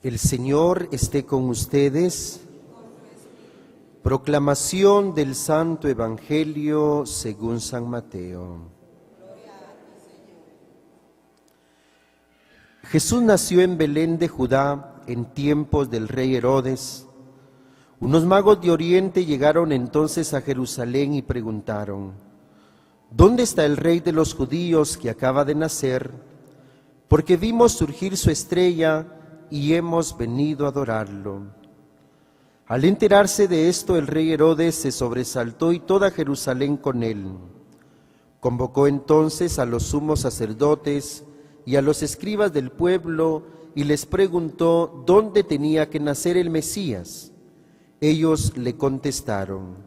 El Señor esté con ustedes. Proclamación del Santo Evangelio según San Mateo. Jesús nació en Belén de Judá en tiempos del rey Herodes. Unos magos de Oriente llegaron entonces a Jerusalén y preguntaron: ¿dónde está el rey de los judíos que acaba de nacer? Porque vimos surgir su estrella y hemos venido a adorarlo. Al enterarse de esto, el rey Herodes se sobresaltó y toda Jerusalén con él. Convocó entonces a los sumos sacerdotes y a los escribas del pueblo y les preguntó dónde tenía que nacer el Mesías. Ellos le contestaron: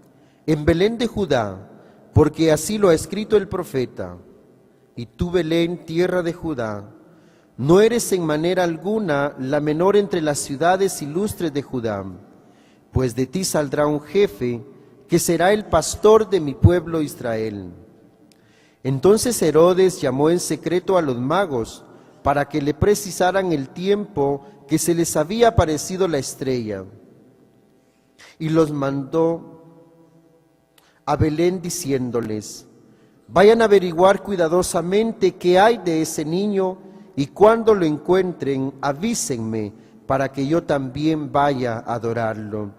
en Belén de Judá, porque así lo ha escrito el profeta. Y tú, Belén, tierra de Judá, no eres en manera alguna la menor entre las ciudades ilustres de Judá, pues de ti saldrá un jefe que será el pastor de mi pueblo Israel. Entonces Herodes llamó en secreto a los magos para que le precisaran el tiempo que se les había aparecido la estrella, y los mandó a Belén diciéndoles: vayan a averiguar cuidadosamente qué hay de ese niño, y cuando lo encuentren, avísenme para que yo también vaya a adorarlo.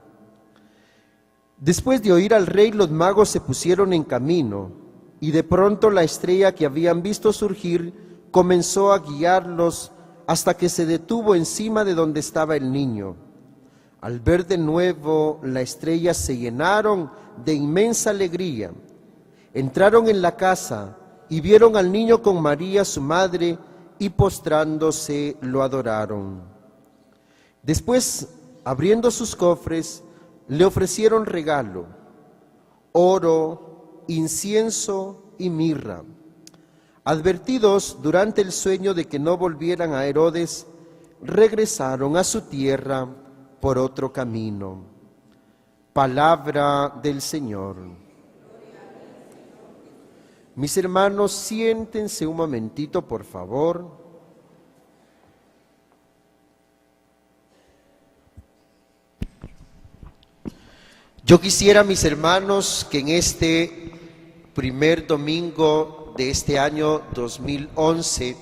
Después de oír al rey, los magos se pusieron en camino, y de pronto la estrella que habían visto surgir comenzó a guiarlos hasta que se detuvo encima de donde estaba el niño. Al ver de nuevo la estrella, se llenaron de inmensa alegría. Entraron en la casa y vieron al niño con María, su madre, y postrándose lo adoraron. Después, abriendo sus cofres, le ofrecieron regalo: oro, incienso y mirra. Advertidos durante el sueño de que no volvieran a Herodes, regresaron a su tierra por otro camino. Palabra del Señor. Mis hermanos, siéntense un momentito, por favor. Yo quisiera, mis hermanos, que en este primer domingo de este año 2011,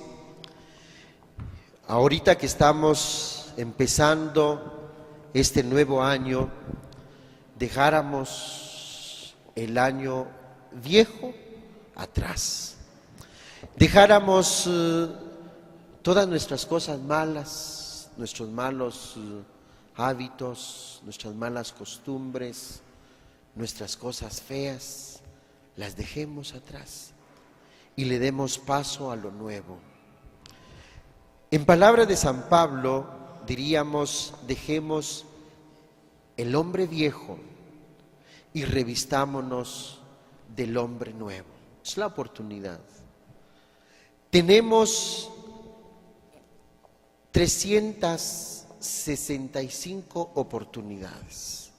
ahorita que estamos empezando este nuevo año, dejáramos el año viejo atrás, dejáramos todas nuestras cosas malas, nuestros malos hábitos, nuestras malas costumbres, nuestras cosas feas, las dejemos atrás y le demos paso a lo nuevo. En palabras de San Pablo diríamos: dejemos el hombre viejo y revistámonos del hombre nuevo. Es la oportunidad. Tenemos 365 oportunidades,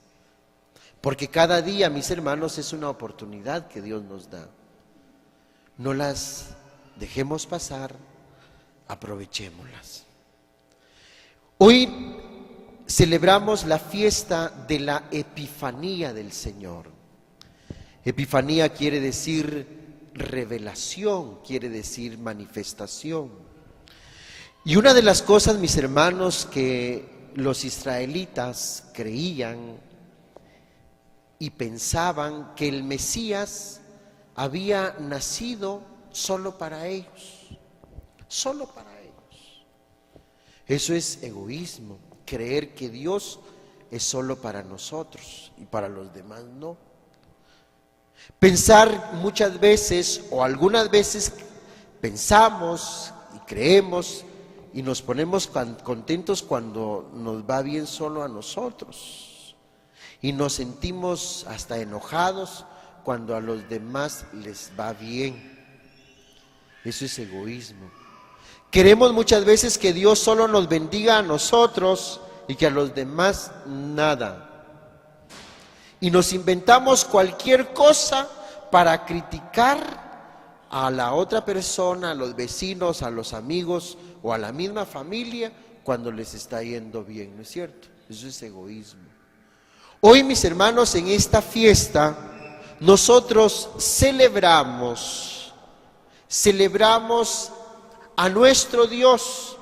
porque cada día, mis hermanos, es una oportunidad que Dios nos da. No las dejemos pasar, aprovechémoslas. Hoy celebramos la fiesta de la Epifanía del Señor. Epifanía quiere decir revelación, quiere decir manifestación. Y una de las cosas, mis hermanos, que los israelitas creían y pensaban, que el Mesías había nacido solo para ellos, solo para ellos. Eso es egoísmo, creer que Dios es solo para nosotros y para los demás no. Pensar muchas veces, o algunas veces pensamos y creemos y nos ponemos contentos cuando nos va bien solo a nosotros, y nos sentimos hasta enojados cuando a los demás les va bien. Eso es egoísmo. Queremos muchas veces que Dios solo nos bendiga a nosotros y que a los demás nada. Y nos inventamos cualquier cosa para criticar a la otra persona, a los vecinos, a los amigos o a la misma familia, cuando les está yendo bien, ¿no es cierto? Eso es egoísmo. Hoy, mis hermanos, en esta fiesta, nosotros celebramos a nuestro Dios,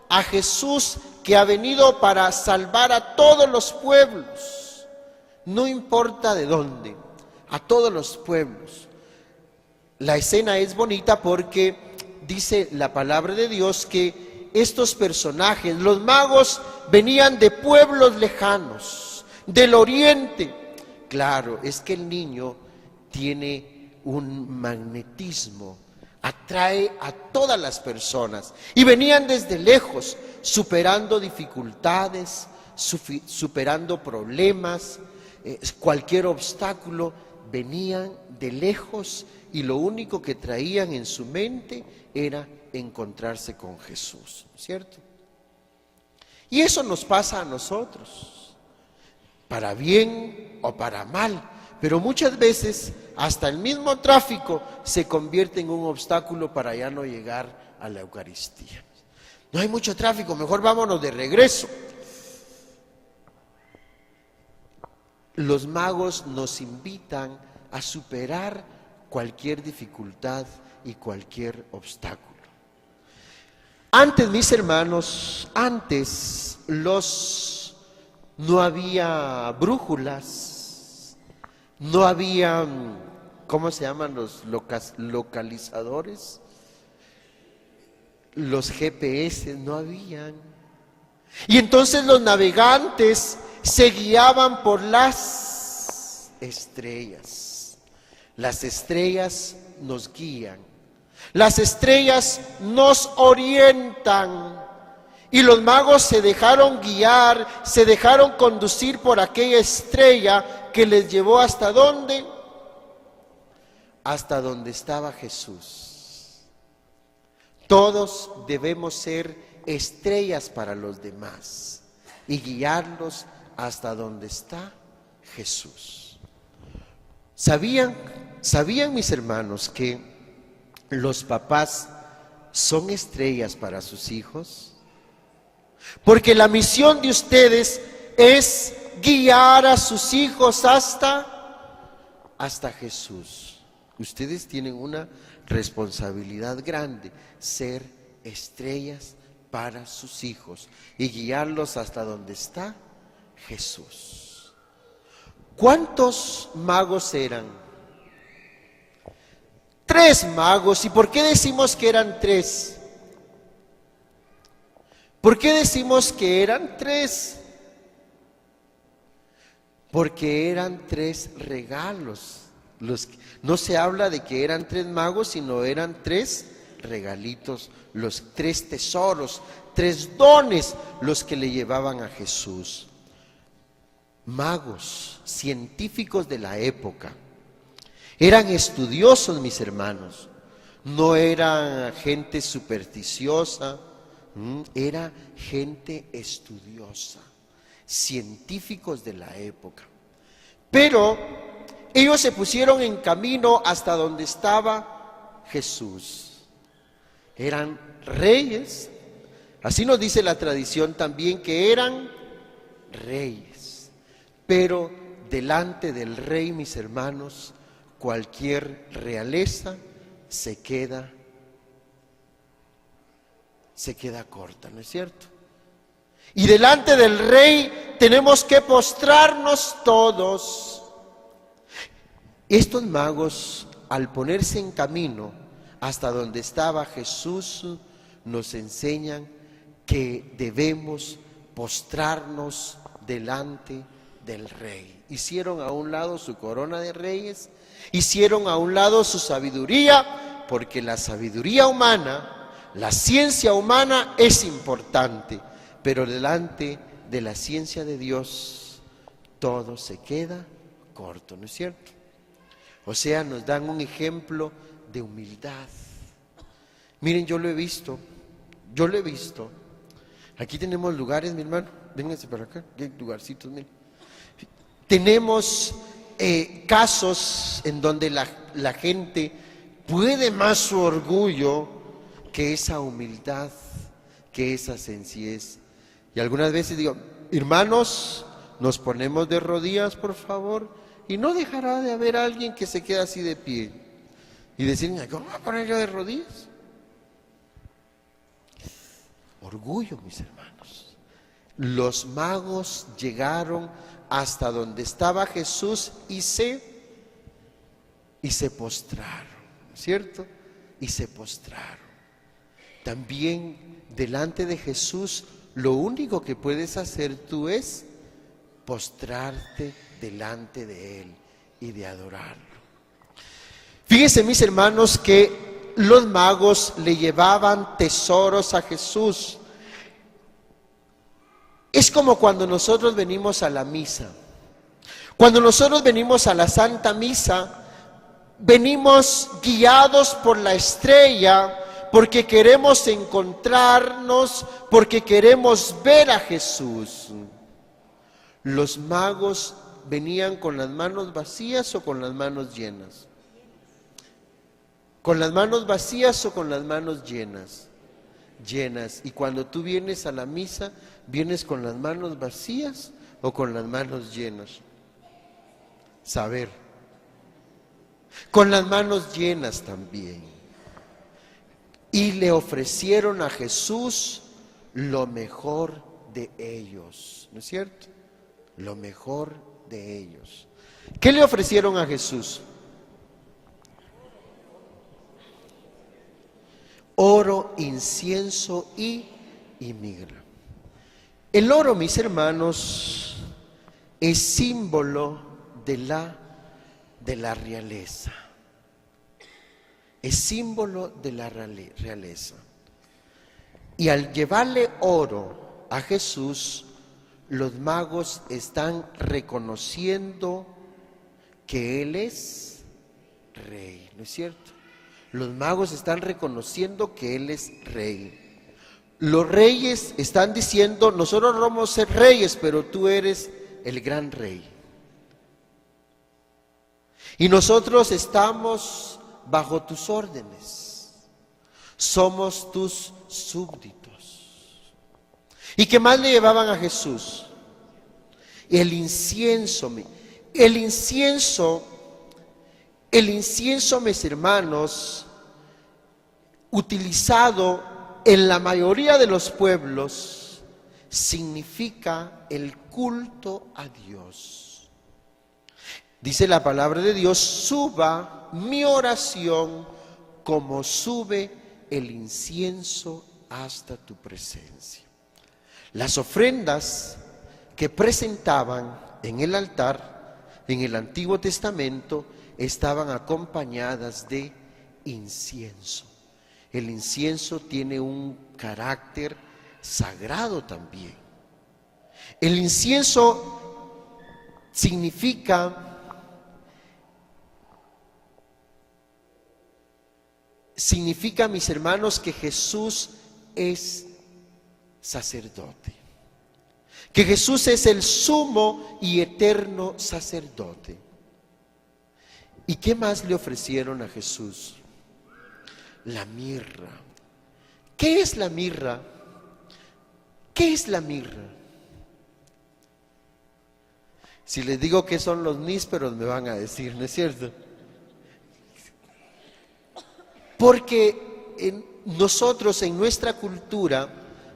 a Jesús, que ha venido para salvar a todos los pueblos, no importa de dónde, a todos los pueblos. La escena es bonita porque dice la palabra de Dios que estos personajes, los magos, venían de pueblos lejanos, del oriente. Claro, es que el niño tiene un magnetismo, atrae a todas las personas, y venían desde lejos, superando dificultades, superando problemas, cualquier obstáculo. Venían de lejos y lo único que traían en su mente era encontrarse con Jesús, ¿cierto? Y eso nos pasa a nosotros, para bien o para mal, pero muchas veces hasta el mismo tráfico se convierte en un obstáculo para ya no llegar a la Eucaristía. No hay mucho tráfico, mejor vámonos de regreso. Los magos nos invitan a superar cualquier dificultad y cualquier obstáculo. Antes, mis hermanos, no había brújulas, no había, ¿cómo se llaman los localizadores? Los GPS no habían. Y entonces los navegantes se guiaban por las estrellas. Las estrellas nos guían, las estrellas nos orientan, y los magos se dejaron guiar, se dejaron conducir por aquella estrella que les llevó ¿hasta dónde? Hasta donde estaba Jesús. Todos debemos ser estrellas para los demás y guiarlos hasta donde está Jesús. ¿Sabían, mis hermanos, que los papás son estrellas para sus hijos? Porque la misión de ustedes es guiar a sus hijos hasta Jesús. Ustedes tienen una responsabilidad grande, ser estrellas para sus hijos y guiarlos hasta donde está Jesús. ¿Cuántos magos eran? 3 magos. ¿Y por qué decimos que eran 3? ¿Por qué decimos que eran 3? Porque eran 3 regalos. No se habla de que eran 3 magos, sino eran 3 regalitos, los 3 tesoros, 3 dones los que le llevaban a Jesús. Magos, científicos de la época. Eran estudiosos, mis hermanos. No eran gente supersticiosa, era gente estudiosa, científicos de la época. Pero ellos se pusieron en camino hasta donde estaba Jesús. Eran reyes, así nos dice la tradición también, que eran reyes. Pero delante del rey, mis hermanos, cualquier realeza se queda corta, ¿no es cierto? Y delante del rey tenemos que postrarnos todos. Estos magos, al ponerse en camino hasta donde estaba Jesús, nos enseñan que debemos postrarnos delante del rey. Hicieron a un lado su corona de reyes, hicieron a un lado su sabiduría, porque la sabiduría humana, la ciencia humana es importante, pero delante de la ciencia de Dios todo se queda corto, ¿no es cierto? O sea, nos dan un ejemplo de humildad. Miren, yo lo he visto. Aquí tenemos lugares, mi hermano, vénganse para acá, aquí hay lugarcitos, miren. Tenemos casos en donde la gente puede más su orgullo que esa humildad, que esa sencillez Y algunas veces digo, hermanos, nos ponemos de rodillas, por favor, y no dejará de haber alguien que se quede así de pie y decir, ¿cómo voy a poner yo de rodillas? Orgullo, mis hermanos. Los magos llegaron hasta donde estaba Jesús y se postraron, ¿cierto? Y se postraron. También delante de Jesús, lo único que puedes hacer tú es postrarte delante de Él y de adorarlo. Fíjense, mis hermanos, que los magos le llevaban tesoros a Jesús. Es como cuando nosotros venimos a la misa. Cuando nosotros venimos a la Santa Misa, venimos guiados por la estrella, porque queremos encontrarnos, porque queremos ver a Jesús. Los magos venían con las manos vacías o con las manos llenas. ¿Con las manos vacías o con las manos llenas? Llenas. Y cuando tú vienes a la misa, ¿vienes con las manos vacías o con las manos llenas? Saber. Con las manos llenas también. Y le ofrecieron a Jesús lo mejor de ellos, ¿no es cierto? Lo mejor de ellos. ¿Qué le ofrecieron a Jesús? Oro, incienso y mirra. El oro, mis hermanos, es símbolo de la realeza. Es símbolo de la realeza. Y al llevarle oro a Jesús, los magos están reconociendo que Él es rey, ¿no es cierto? Los magos están reconociendo que Él es rey. Los reyes están diciendo, nosotros no vamos a ser reyes, pero tú eres el gran rey. Y nosotros estamos bajo tus órdenes. Somos tus súbditos. ¿Y qué más le llevaban a Jesús? El incienso. El incienso, mis hermanos, utilizado en la mayoría de los pueblos, significa el culto a Dios. Dice la palabra de Dios, suba mi oración como sube el incienso hasta tu presencia. Las ofrendas que presentaban en el altar, en el Antiguo Testamento, estaban acompañadas de incienso. El incienso tiene un carácter sagrado también. El incienso significa mis hermanos, que Jesús es sacerdote. Que Jesús es el sumo y eterno sacerdote. ¿Y qué más le ofrecieron a Jesús? La mirra. ¿Qué es la mirra? ¿Qué es la mirra? Si les digo qué son los nísperos, me van a decir, ¿no es cierto? Porque nosotros en nuestra cultura,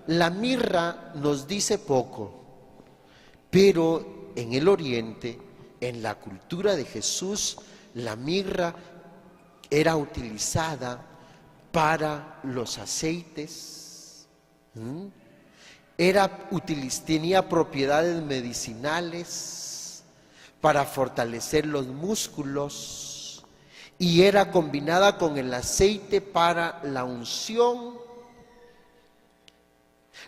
la mirra nos dice poco, pero en el Oriente, en la cultura de Jesús, la mirra era utilizada para los aceites, tenía propiedades medicinales para fortalecer los músculos y era combinada con el aceite para la unción.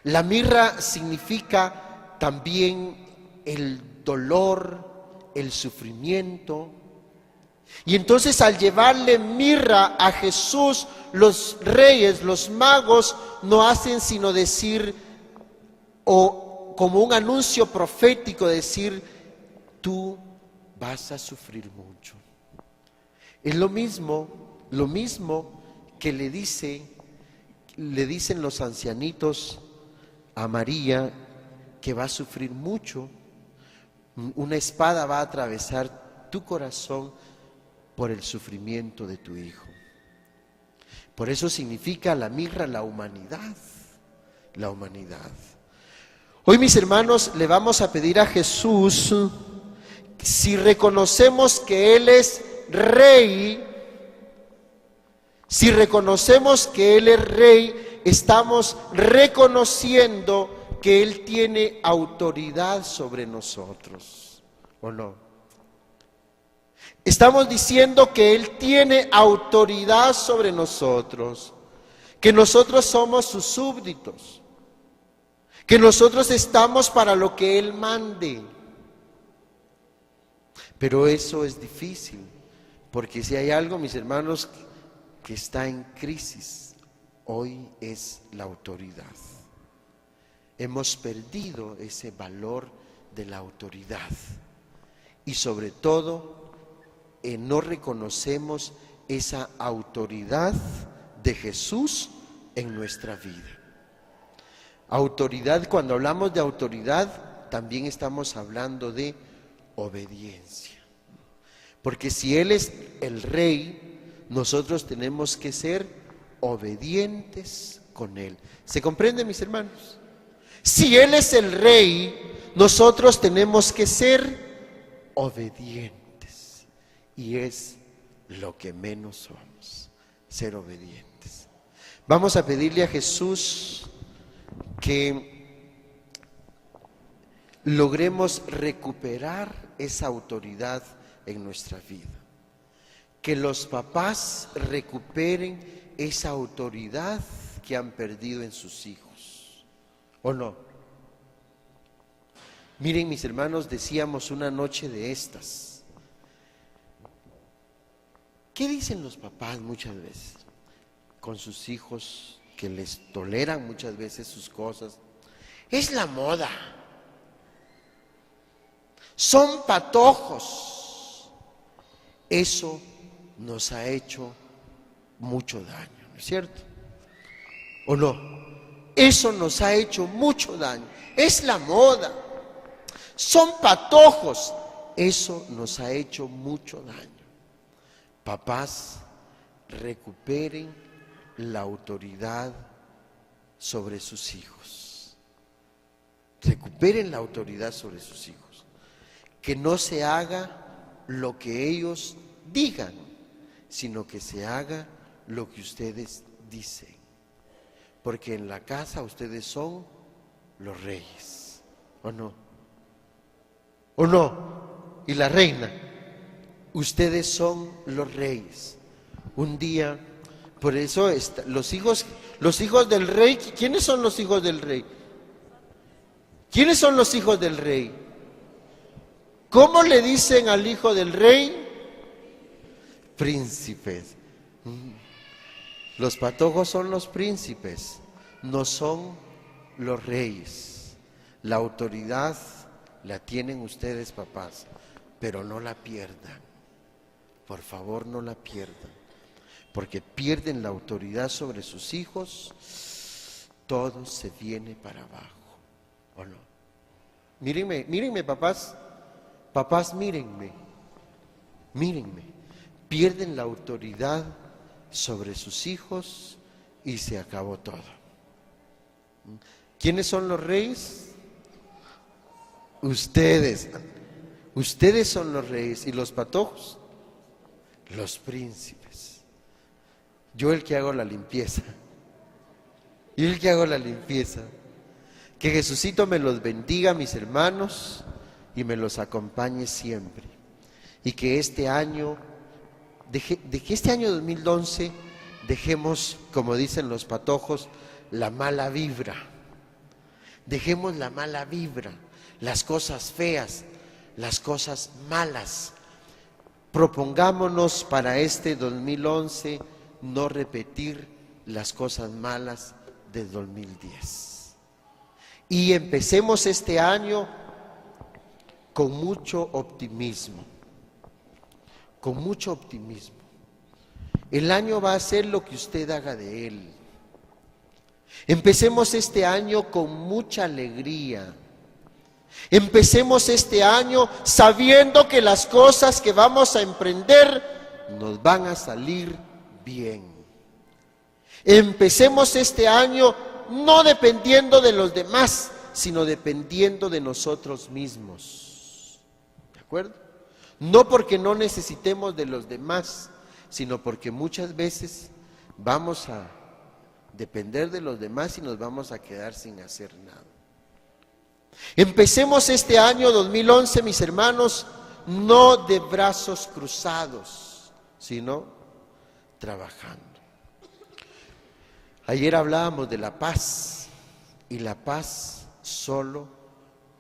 La mirra significa también el dolor, el sufrimiento. Y entonces al llevarle mirra a Jesús, los reyes, los magos, no hacen sino decir, o como un anuncio profético, decir, tú vas a sufrir mucho. Es lo mismo que le dicen los ancianitos a María que va a sufrir mucho. Una espada va a atravesar tu corazón por el sufrimiento de tu hijo. Por eso significa la mirra, la humanidad. La humanidad. Hoy, mis hermanos, le vamos a pedir a Jesús, si reconocemos que Él es Rey, si reconocemos que Él es Rey, estamos reconociendo que Él tiene autoridad sobre nosotros, ¿o no? Estamos diciendo que Él tiene autoridad sobre nosotros, que nosotros somos sus súbditos, que nosotros estamos para lo que Él mande. Pero eso es difícil, porque si hay algo, mis hermanos, que está en crisis, hoy es la autoridad. Hemos perdido ese valor de la autoridad y sobre todo no reconocemos esa autoridad de Jesús en nuestra vida. Autoridad, cuando hablamos de autoridad, también estamos hablando de obediencia. Porque si Él es el Rey, nosotros tenemos que ser obedientes con Él. ¿Se comprende, mis hermanos? Si Él es el Rey, nosotros tenemos que ser obedientes. Y es lo que menos somos, ser obedientes. Vamos a pedirle a Jesús que logremos recuperar esa autoridad en nuestra vida. Que los papás recuperen esa autoridad que han perdido en sus hijos, ¿o no? Miren, mis hermanos, decíamos una noche de estas. ¿Qué dicen los papás muchas veces con sus hijos que les toleran muchas veces sus cosas? Es la moda. Son patojos. Eso nos ha hecho mucho daño, ¿no es cierto? ¿O no? Eso nos ha hecho mucho daño. Es la moda. Son patojos. Eso nos ha hecho mucho daño. Papás, recuperen la autoridad sobre sus hijos. Recuperen la autoridad sobre sus hijos. Que no se haga lo que ellos digan, sino que se haga lo que ustedes dicen. Porque en la casa ustedes son los reyes, ¿o no? ¿O no? Y la reina. Ustedes son los reyes. Un día, por eso los hijos del rey. ¿Quiénes son los hijos del rey? ¿Quiénes son los hijos del rey? ¿Cómo le dicen al hijo del rey? Príncipes. Los patojos son los príncipes, no son los reyes. La autoridad la tienen ustedes, papás, pero no la pierdan. Por favor, no la pierdan, porque pierden la autoridad sobre sus hijos, todo se viene para abajo, ¿o no? Mírenme, papás, mírenme, pierden la autoridad sobre sus hijos y se acabó todo. ¿Quiénes son los reyes? Ustedes son los reyes. ¿Y los patojos? Los príncipes. Yo el que hago la limpieza. Que Jesucito me los bendiga, mis hermanos, y me los acompañe siempre. Y que este año, de que este año 2011 dejemos, como dicen los patojos, la mala vibra. Dejemos la mala vibra, las cosas feas, las cosas malas. Propongámonos para este 2011 no repetir las cosas malas del 2010. Y empecemos este año con mucho optimismo. Con mucho optimismo. El año va a ser lo que usted haga de él. Empecemos este año con mucha alegría. Empecemos este año sabiendo que las cosas que vamos a emprender nos van a salir bien. Empecemos este año no dependiendo de los demás, sino dependiendo de nosotros mismos. ¿De acuerdo? No porque no necesitemos de los demás, sino porque muchas veces vamos a depender de los demás y nos vamos a quedar sin hacer nada. Empecemos este año 2011, mis hermanos, no de brazos cruzados, sino trabajando. Ayer hablábamos de la paz, y la paz solo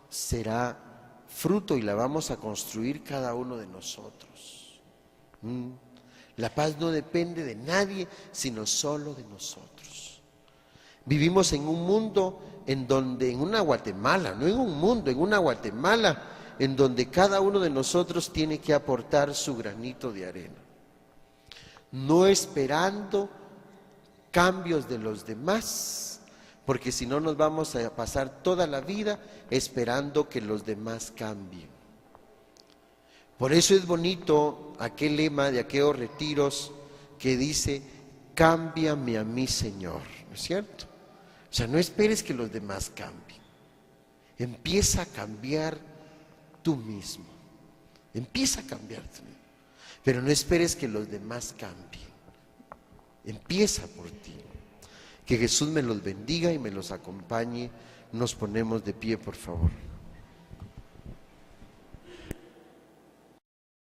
será fruto y la vamos a construir cada uno de nosotros. La paz no depende de nadie, sino solo de nosotros. Vivimos en un mundo en donde, en una Guatemala, no en un mundo, en una Guatemala, en donde cada uno de nosotros tiene que aportar su granito de arena. No esperando cambios de los demás, porque si no nos vamos a pasar toda la vida esperando que los demás cambien. Por eso es bonito aquel lema de aquellos retiros que dice: cámbiame a mí, Señor, ¿no es cierto? O sea, no esperes que los demás cambien. Empieza a cambiar tú mismo. Empieza a cambiar tú mismo. Pero no esperes que los demás cambien. Empieza por ti. Que Jesús me los bendiga y me los acompañe. Nos ponemos de pie, por favor.